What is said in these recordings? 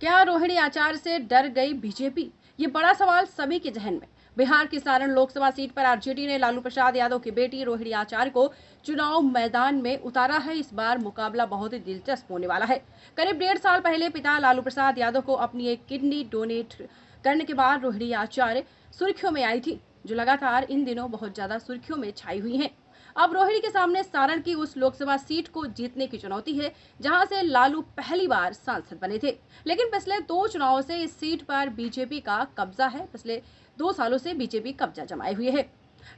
क्या रोहिणी आचार्य से डर गई बीजेपी? ये बड़ा सवाल सभी के जहन में। बिहार की सारण लोकसभा सीट पर आरजेडी ने लालू प्रसाद यादव की बेटी रोहिणी आचार्य को चुनाव मैदान में उतारा है। इस बार मुकाबला बहुत ही दिलचस्प होने वाला है। करीब 1.5 साल पहले पिता लालू प्रसाद यादव को अपनी एक किडनी डोनेट करने के बाद रोहिणी आचार्य सुर्खियों में आई थी, जो लगातार इन दिनों बहुत ज्यादा सुर्खियों में छाई हुई हैं। अब रोहिणी के सामने सारण की उस लोकसभा सीट को जीतने की चुनौती है, जहां से लालू पहली बार सांसद बने थे। लेकिन पिछले 2 चुनावों से इस सीट पर बीजेपी का कब्जा है। पिछले 2 सालों से बीजेपी कब्जा जमाए हुए है।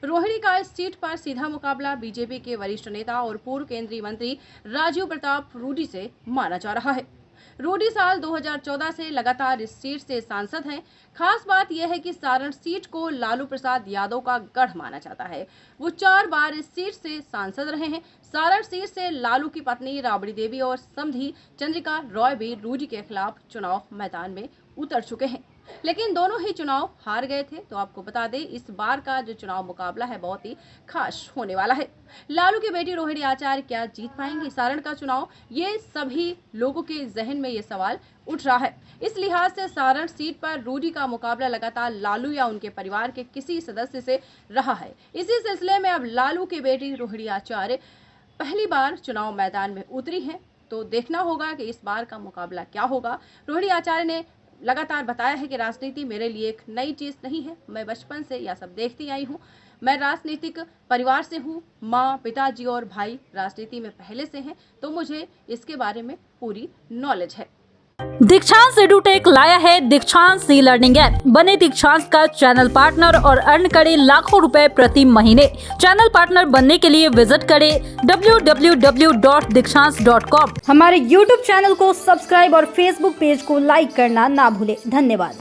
रोहिणी का इस सीट पर सीधा मुकाबला बीजेपी के वरिष्ठ नेता और पूर्व केंद्रीय मंत्री राजीव प्रताप रूडी से माना जा रहा है। रूडी साल 2014 से लगातार इस सीट से सांसद हैं। खास बात यह है कि सारण सीट को लालू प्रसाद यादव का गढ़ माना जाता है। वो 4 बार इस सीट से सांसद रहे हैं। सारण सीट से लालू की पत्नी राबड़ी देवी और समधी चंद्रिका रॉय भी रूडी के खिलाफ चुनाव मैदान में उतर चुके हैं, लेकिन दोनों ही चुनाव हार गए थे। तो आपको बता दें, इस बार का जो चुनाव मुकाबला है बहुत ही खास होने वाला है। लालू की बेटी रोहिणी आचार्य क्या जीत पाएंगी सारण का चुनाव? ये सभी लोगों के जहन में ये सवाल उठ रहा है। इस लिहाज से सारण सीट पर रूडी का मुकाबला लगातार लालू या उनके परिवार के किसी सदस्य से रहा है। इसी सिलसिले में अब लालू की बेटी रोहिणी आचार्य पहली बार चुनाव मैदान में उतरी है। तो देखना होगा कि इस बार का मुकाबला क्या होगा। रोहिणी आचार्य ने लगातार बताया है कि राजनीति मेरे लिए एक नई चीज नहीं है। मैं बचपन से यह सब देखती आई हूँ। मैं राजनीतिक परिवार से हूँ। माँ, पिताजी और भाई राजनीति में पहले से हैं, तो मुझे इसके बारे में पूरी नॉलेज है। दीक्षांत एडुटेक लाया है दीक्षांत ई लर्निंग ऐप। बने दीक्षांत का चैनल पार्टनर और अर्न करें लाखों रुपए प्रति महीने। चैनल पार्टनर बनने के लिए विजिट करें www.dikshant.com। हमारे YouTube चैनल को सब्सक्राइब और Facebook पेज को लाइक करना ना भूलें। धन्यवाद।